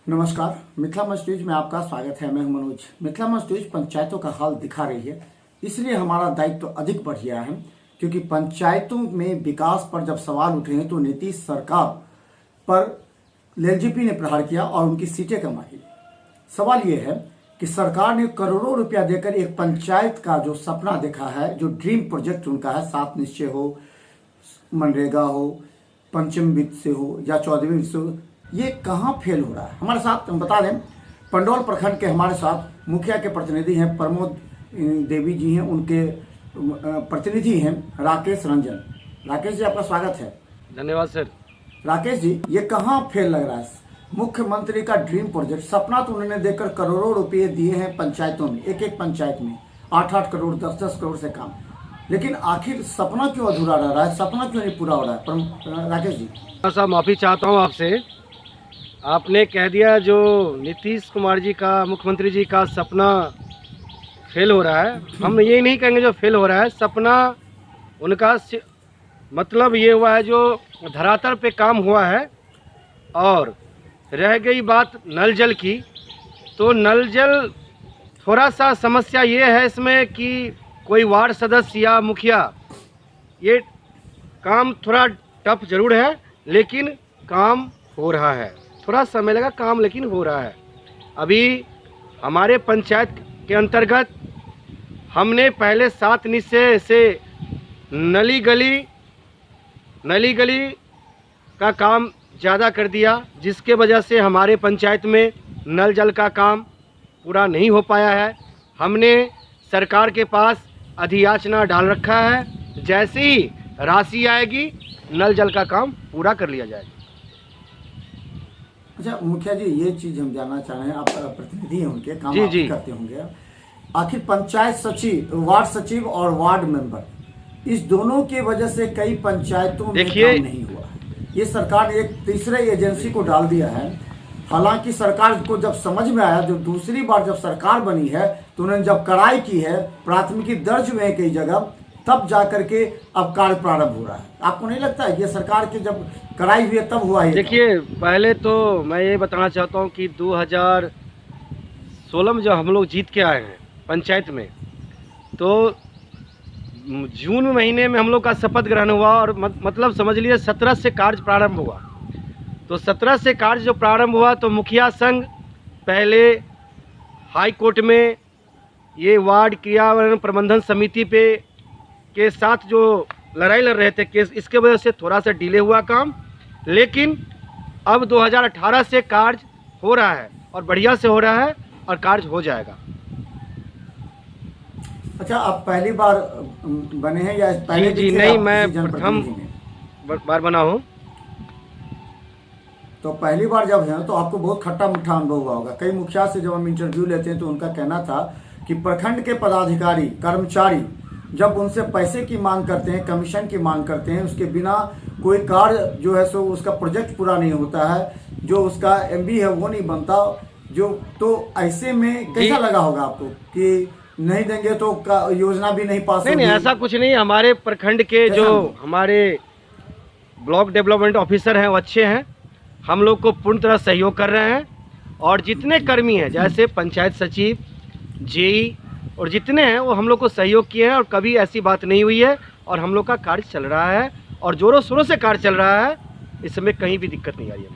नमस्कार, मिथिला मंच न्यूज में आपका स्वागत है। मैं हूं मनोज। मिथिला मंच न्यूज पंचायतों का हाल दिखा रही है, इसलिए हमारा दायित्व तो अधिक बढ़ गया है, क्योंकि पंचायतों में विकास पर जब सवाल उठे हैं तो नीतीश सरकार पर एलजेपी ने प्रहार किया और उनकी सीटें कमाई। सवाल ये है कि सरकार ने करोड़ों रुपया देकर एक पंचायत का जो सपना देखा है, जो ड्रीम प्रोजेक्ट उनका है, 7 निश्चय हो, मनरेगा हो, पंचम वित्त से हो या 14वीं वित्त से हो, ये कहाँ फेल हो रहा है। हमारे साथ हम बता दें, पंडौल प्रखंड के हमारे साथ मुखिया के प्रतिनिधि हैं, प्रमोद देवी जी हैं, उनके प्रतिनिधि हैं राकेश रंजन। राकेश जी, आपका स्वागत है। धन्यवाद सर। राकेश जी, ये कहाँ फेल लग रहा है? मुख्यमंत्री का ड्रीम प्रोजेक्ट सपना तो उन्होंने देकर करोड़ों रुपये दिए हैं पंचायतों में, एक एक पंचायत में 8-8 करोड़ 10-10 करोड़ से काम, लेकिन आखिर सपना क्यों अधूरा रह रहा है? सपना क्यों नहीं पूरा हो रहा है? राकेश जी साहब, माफ़ी चाहता हूँ आपसे। आपने कह दिया जो नीतीश कुमार जी का, मुख्यमंत्री जी का सपना फेल हो रहा है। हम ये नहीं कहेंगे जो फेल हो रहा है, सपना उनका मतलब ये हुआ है जो धरातल पे काम हुआ है। और रह गई बात नल जल की, तो नल जल थोड़ा सा समस्या ये है इसमें कि कोई वार्ड सदस्य या मुखिया, ये काम थोड़ा टफ जरूर है, लेकिन काम हो रहा है। थोड़ा समय लगा, काम लेकिन हो रहा है। अभी हमारे पंचायत के अंतर्गत हमने पहले 7 निश्चय से नली गली का काम ज़्यादा कर दिया, जिसके वजह से हमारे पंचायत में नल जल का काम पूरा नहीं हो पाया है। हमने सरकार के पास अधियाचना डाल रखा है, जैसे ही राशि आएगी नल जल का काम पूरा कर लिया जाएगा। अच्छा मुखिया जी, ये चीज हम जानना चाह रहे हैं, आप प्रतिनिधि हैं उनके, काम जी आप जी करते होंगे। आखिर पंचायत सचिव, वार्ड सचिव और वार्ड मेंबर, इस दोनों के वजह से कई पंचायतों में काम नहीं हुआ। ये सरकार ने एक तीसरे एजेंसी को डाल दिया है। हालांकि सरकार को जब समझ में आया, जो दूसरी बार जब सरकार बनी है तो उन्होंने जब कड़ाई की है, प्राथमिकी दर्ज हुए कई जगह, तब जाकर के अब कार्य प्रारंभ हो रहा है। आपको नहीं लगता है ये सरकार की जब कड़ाई हुई है तब हुआ है? देखिए, पहले तो मैं ये बताना चाहता हूँ कि 2016 में जब हम लोग जीत के आए हैं पंचायत में, तो जून महीने में हम लोग का शपथ ग्रहण हुआ और मतलब समझ लीजिए 17 से कार्य प्रारंभ हुआ। तो 17 से कार्य जो प्रारंभ हुआ, तो मुखिया संघ पहले हाई कोर्ट में ये वार्ड क्रियान्वयन प्रबंधन समिति पे के साथ जो लड़ाई लड़ रहे थे केस, इसके वजह से थोड़ा सा डिले हुआ काम। लेकिन अब 2018 से कार्य हो रहा है और बढ़िया से हो रहा है और कार्य हो जाएगा। अच्छा, आप पहली बार बने हैं या पहले? जी नहीं, मैं प्रथम बार बना हूँ। तो पहली बार जब है तो आपको बहुत खट्टा मीठा अनुभव हुआ होगा। कई मुखिया से जब हम इंटरव्यू लेते हैं तो उनका कहना था कि प्रखंड के पदाधिकारी, कर्मचारी जब उनसे पैसे की मांग करते हैं, कमीशन की मांग करते हैं, उसके बिना कोई कार्य जो है सो उसका प्रोजेक्ट पूरा नहीं होता है, जो उसका एमबी है वो नहीं बनता। जो तो ऐसे में कैसा लगा होगा आपको कि नहीं देंगे तो योजना भी नहीं पास होगी? नहीं, ऐसा कुछ नहीं। हमारे प्रखंड के जो हमारे ब्लॉक डेवलपमेंट ऑफिसर हैं वो अच्छे हैं, हम लोग को पूर्ण तरह सहयोग कर रहे हैं। और जितने कर्मी हैं, जैसे पंचायत सचिव, जेई और जितने हैं, वो हम लोग को सहयोग किए हैं और कभी ऐसी बात नहीं हुई है। और हम लोग का कार्य चल रहा है और जोरों शोरों से कार्य चल रहा है, इस समय कहीं भी दिक्कत नहीं आ रही है।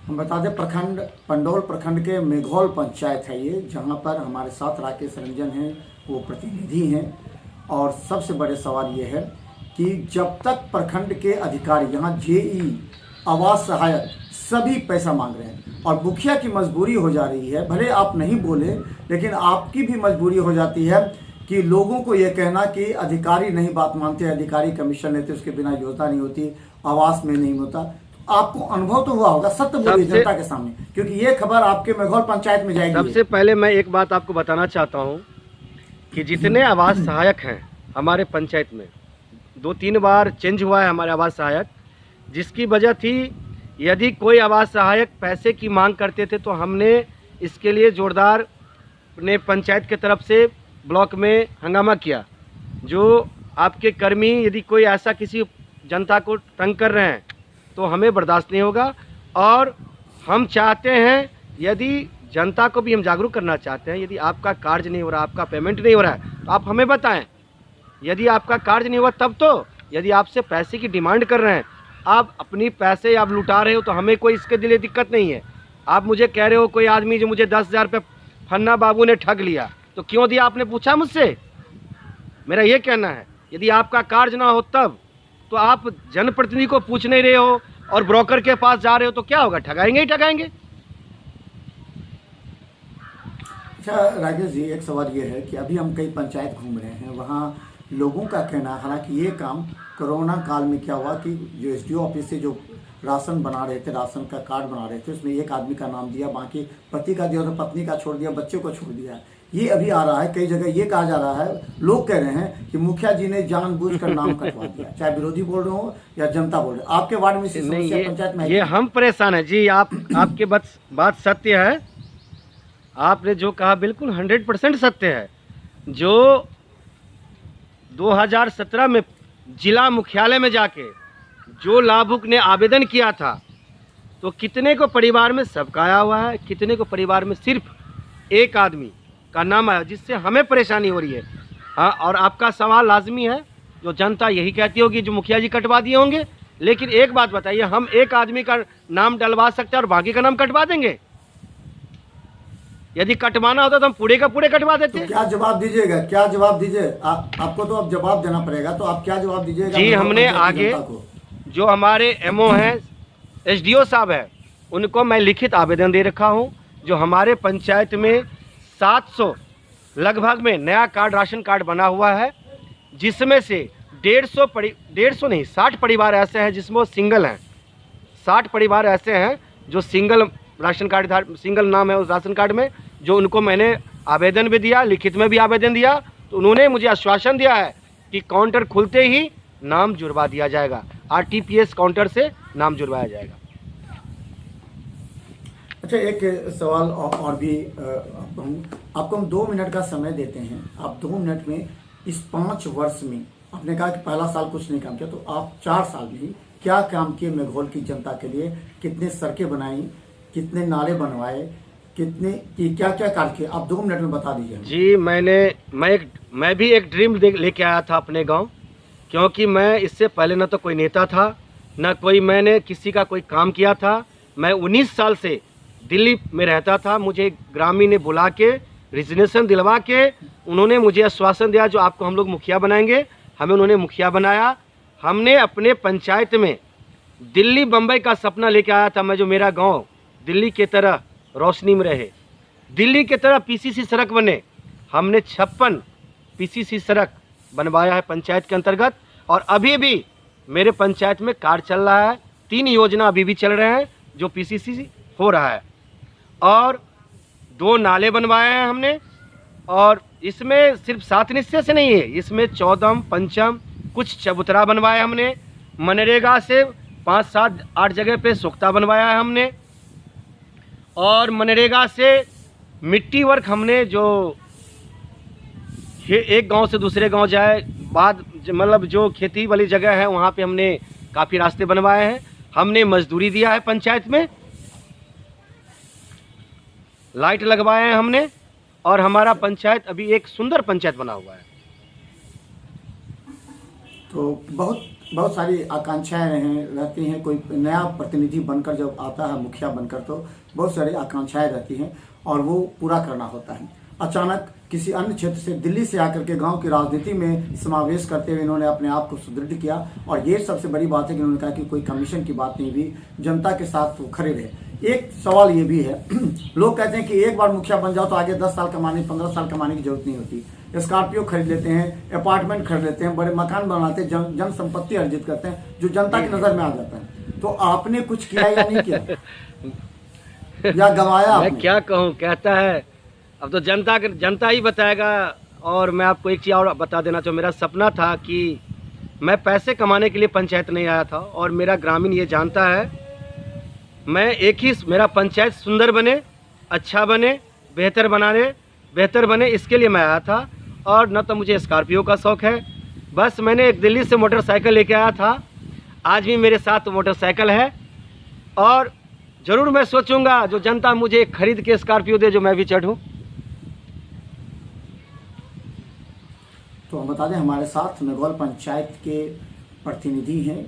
हम बता दें, प्रखंड पंडौल प्रखंड के मेघौल पंचायत है ये, जहाँ पर हमारे साथ राकेश रंजन हैं, वो प्रतिनिधि हैं। और सबसे बड़े सवाल ये है कि जब तक प्रखंड के अधिकारी यहाँ जेई, आवास सहायक सभी पैसा मांग रहे हैं और मुखिया की मजबूरी हो जा रही है, भले आप नहीं बोले लेकिन आपकी भी मजबूरी हो जाती है कि लोगों को ये कहना कि अधिकारी नहीं बात मानते, अधिकारी कमीशन लेते, उसके बिना योजना नहीं होती, आवास में नहीं होता। आपको अनुभव तो हुआ होगा, सत्य बोलिए जनता के सामने, क्योंकि ये खबर आपके मेघौल पंचायत में जाएगी। सबसे पहले मैं एक बात आपको बताना चाहता हूँ कि जितने आवास सहायक हैं हमारे पंचायत में, 2-3 बार चेंज हुआ है हमारे आवास सहायक, जिसकी वजह थी यदि कोई आवास सहायक पैसे की मांग करते थे तो हमने इसके लिए जोरदार अपने पंचायत के तरफ से ब्लॉक में हंगामा किया। जो आपके कर्मी यदि कोई ऐसा किसी जनता को तंग कर रहे हैं तो हमें बर्दाश्त नहीं होगा। और हम चाहते हैं, यदि जनता को भी हम जागरूक करना चाहते हैं, यदि आपका कार्य नहीं हो रहा, आपका पेमेंट नहीं हो रहा है, तो आप हमें बताएं। यदि आपका कार्य नहीं हुआ तब तो, यदि आपसे पैसे की डिमांड कर रहे हैं, आप अपनी पैसे आप लुटा रहे हो, तो हमें कोई इसके लिए दिक्कत नहीं है। आप मुझे कह रहे हो कोई आदमी जो मुझे 10,000 रुपये फन्ना बाबू ने ठग लिया, तो क्यों दिया आपने पूछा मुझसे? मेरा ये कहना है, यदि आपका कार्य ना हो तब, तो आप जनप्रतिनिधि को पूछ नहीं रहे हो और ब्रोकर के पास जा रहे हो, तो क्या होगा? ठगाएंगे ही ठगाएंगे। अच्छा राकेश जी, एक सवाल ये है कि अभी हम कई पंचायत घूम रहे हैं, वहाँ लोगों का कहना, हालांकि ये काम कोरोना काल में क्या हुआ कि जो एसडीओ ऑफिस से जो राशन बना रहे थे, राशन का कार्ड बना रहे थे, उसमें एक आदमी का नाम दिया, बाकी पति का दिया तो पत्नी का छोड़ दिया, बच्चे को छोड़ दिया। ये अभी आ रहा है, कई जगह ये कहा जा रहा है, लोग कह रहे हैं कि मुखिया जी ने जानबूझकर नाम कटवा दिया, चाहे विरोधी बोल रहे हो या जनता बोल रहे हो। आपके वार्ड में इसी समस्या पंचायत में ये हम परेशान है जी। आपके बात सत्य है, आपने जो कहा बिल्कुल 100% सत्य है। जो 2017 में जिला मुख्यालय में जाके जो लाभुक ने आवेदन किया था, तो कितने को परिवार में सबका आया हुआ है, कितने को परिवार में सिर्फ एक आदमी का नाम आया, जिससे हमें परेशानी हो रही है। हाँ, और आपका सवाल लाजमी है, जो जनता यही कहती होगी जो मुखिया जी कटवा दिए होंगे, लेकिन एक बात बताइए, हम एक आदमी का नाम डलवा सकते हैं और बाकी का नाम कटवा देंगे? यदि कटवाना होता तो हम पूरे का पूरे कटवा देते। तो क्या जवाब दीजिएगा? क्या जवाब दीजिए? आपको तो अब जवाब देना पड़ेगा, तो आप क्या जवाब दीजिएगा? जी, हमने आगे जो हमारे एमओ हैं, एसडीओ साहब हैं, उनको मैं लिखित आवेदन दे रखा हूं। जो हमारे पंचायत में 700 लगभग में नया कार्ड, राशन कार्ड बना हुआ है, जिसमें से 150 नहीं 60 परिवार ऐसे हैं जिसमें वो सिंगल हैं। 60 परिवार ऐसे हैं जो सिंगल राशन कार्ड, सिंगल नाम है उस राशन कार्ड में, जो उनको मैंने आवेदन भी दिया, लिखित में भी आवेदन दिया, तो उन्होंने मुझे आश्वासन दिया है कि काउंटर खुलते ही नाम जुड़वा दिया जाएगा, आरटीपीएस काउंटर से नाम जुड़वाया जाएगा। अच्छा, एक सवाल और भी आपको हम 2 मिनट का समय देते हैं। आप 2 मिनट में इस 5 वर्ष में, आपने कहा कि पहला साल कुछ नहीं काम किया, तो आप 4 साल में ही क्या काम किए मेघोल की जनता के लिए? कितने सड़कें बनाई, कितने नाले बनवाए, कितने क्या क्या कार्य किए? आप 2 मिनट में बता दीजिए। जी, मैं भी एक ड्रीम लेके आया था अपने गांव, क्योंकि मैं इससे पहले न तो कोई नेता था, न कोई मैंने किसी का कोई काम किया था। मैं 19 साल से दिल्ली में रहता था। मुझे ग्रामीण ने बुला के रिजर्वेशन दिलवा के उन्होंने मुझे आश्वासन दिया जो आपको हम लोग मुखिया बनाएंगे। हमें उन्होंने मुखिया बनाया। हमने अपने पंचायत में दिल्ली बम्बई का सपना लेके आया था मैं, जो मेरा गांव दिल्ली की तरह रोशनी में रहे, दिल्ली की तरह पीसीसी सड़क बने। हमने 56 पीसीसी सड़क बनवाया है पंचायत के अंतर्गत, और अभी भी मेरे पंचायत में कार्य चल रहा है। 3 योजना अभी भी चल रहे हैं जो पीसीसी हो रहा है, और 2 नाले बनवाए हैं हमने। और इसमें सिर्फ 7 निश्चय से नहीं है, इसमें 14, पंचम, कुछ चबूतरा बनवाया हमने। मनरेगा से 5, 7, 8 जगह पे सोख्ता बनवाया है हमने। और मनरेगा से मिट्टी वर्क हमने, जो एक गांव से दूसरे गांव जाए बाद, मतलब जो खेती वाली जगह है वहाँ पे हमने काफ़ी रास्ते बनवाए हैं। हमने मजदूरी दिया है पंचायत में, लाइट लगवाए हैं हमने, और हमारा पंचायत अभी एक सुंदर पंचायत बना हुआ है। तो बहुत सारी आकांक्षाएं रहती हैं। कोई नया प्रतिनिधि बनकर जब आता है, मुखिया बनकर, तो बहुत सारी आकांक्षाएं रहती हैं और वो पूरा करना होता है। अचानक किसी अन्य क्षेत्र से, दिल्ली से आकर के गांव की राजनीति में समावेश करते हुए इन्होंने अपने आप को सुदृढ़ किया। और ये सबसे बड़ी बात है कि उन्होंने कहा कि कोई कमीशन की बात नहीं भी, जनता के साथ वो खड़े रहे। एक सवाल ये भी है, लोग कहते हैं कि एक बार मुखिया बन जाओ तो आगे 10 साल कमाने, 15 साल कमाने की जरूरत नहीं होती। स्कॉर्पियो खरीद लेते हैं, अपार्टमेंट खरीद लेते हैं, बड़े मकान बनाते हैं, जन संपत्ति अर्जित करते हैं, जो जनता की नजर में आ जाता है। तो आपने कुछ किया या नहीं किया, या गवाया? मैं क्या कहूँ, कहता है अब तो जनता ही बताएगा। और मैं आपको एक चीज़ और बता देना चाहूँ, मेरा सपना था कि मैं पैसे कमाने के लिए पंचायत नहीं आया था, और मेरा ग्रामीण ये जानता है, मेरा पंचायत सुंदर बने, अच्छा बने, बेहतर बने, इसके लिए मैं आया था। और न तो मुझे स्कॉर्पियो का शौक़ है, बस मैंने एक दिल्ली से मोटरसाइकिल लेके आया था, आज भी मेरे साथ मोटरसाइकिल है। और जरूर मैं सोचूंगा जो जनता मुझे खरीद के स्कॉर्पियो दे जो मैं भी चढ़ूं। तो हम बता दें हमारे साथ मेघोल पंचायत के प्रतिनिधि हैं,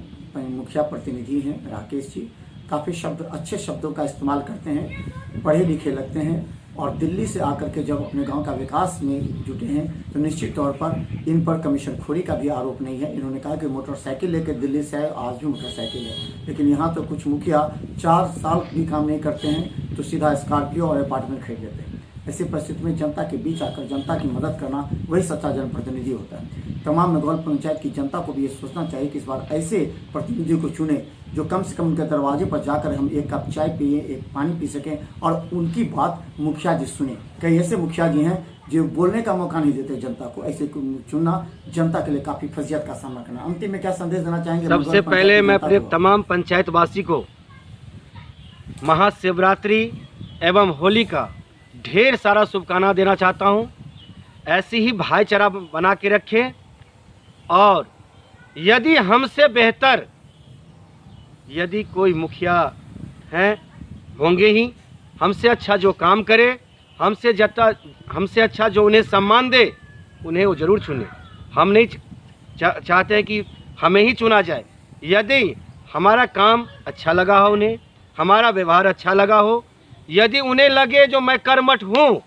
मुखिया प्रतिनिधि हैं राकेश जी। काफ़ी अच्छे शब्दों का इस्तेमाल करते हैं, पढ़े लिखे लगते हैं और दिल्ली से आकर के जब अपने गांव का विकास में जुटे हैं तो निश्चित तौर पर इन पर कमीशन खोरी का भी आरोप नहीं है। इन्होंने कहा कि मोटरसाइकिल लेकर दिल्ली से आए, आज भी मोटरसाइकिल है, लेकिन यहाँ तो कुछ मुखिया 4 साल भी काम नहीं करते हैं तो सीधा स्कॉर्पियो और अपार्टमेंट खरीद लेते हैं। ऐसी परिस्थिति में जनता के बीच आकर जनता की मदद करना वही सच्चा जनप्रतिनिधि होता है। तमाम मेघोल पंचायत की जनता को भी ये सोचना चाहिए कि इस बार ऐसे प्रतिनिधि को चुने जो कम से कम उनके दरवाजे पर जाकर हम एक कप चाय पिए, एक पानी पी सकें और उनकी बात मुखिया जी सुने। कई ऐसे मुखिया जी हैं जो बोलने का मौका नहीं देते जनता को, ऐसे चुनना जनता के लिए काफ़ी फजियत का सामना करना। अंतिम में क्या संदेश देना चाहेंगे? सबसे पहले मैं अपने तमाम पंचायतवासी को महाशिवरात्रि एवं होली का ढेर सारा शुभकामना देना चाहता हूं। ऐसी ही भाईचारा बना के रखें और यदि हमसे बेहतर यदि कोई मुखिया हैं होंगे ही, हमसे अच्छा जो काम करे, हमसे अच्छा जो उन्हें सम्मान दे, उन्हें वो ज़रूर चुने। हम नहीं चाहते हैं कि हमें ही चुना जाए। यदि हमारा काम अच्छा लगा हो, उन्हें हमारा व्यवहार अच्छा लगा हो, यदि उन्हें लगे जो मैं कर्मठ हूँ,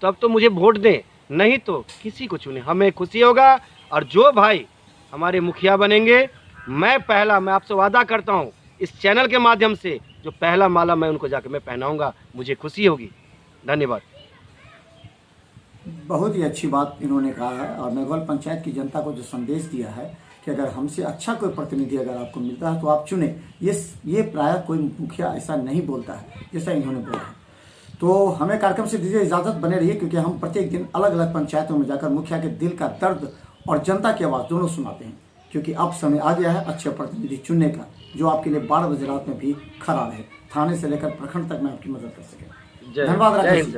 तब तो मुझे वोट दें, नहीं तो किसी को चुने, हमें खुशी होगा। और जो भाई हमारे मुखिया बनेंगे, मैं आपसे वादा करता हूँ इस चैनल के माध्यम से जो पहला माला मैं उनको जाकर मैं पहनाऊंगा, मुझे खुशी होगी। धन्यवाद। बहुत ही अच्छी बात इन्होंने कहा है और मेघोल पंचायत की जनता को जो संदेश दिया है कि अगर हमसे अच्छा कोई प्रतिनिधि अगर आपको मिलता है तो आप चुने। ये प्रायः कोई मुखिया ऐसा नहीं बोलता है जैसा इन्होंने बोला है। तो हमें कार्यक्रम से दीजिए इजाज़त, बने रहिए क्योंकि हम प्रत्येक दिन अलग अलग पंचायतों में जाकर मुखिया के दिल का दर्द और जनता की आवाज़ दोनों सुनाते हैं, क्योंकि अब समय आ गया है अच्छे प्रतिनिधि चुनने का जो आपके लिए 12 बजे रात में भी खड़ा रहे, थाने से लेकर प्रखंड तक में आपकी मदद कर सके। धन्यवाद राकेश।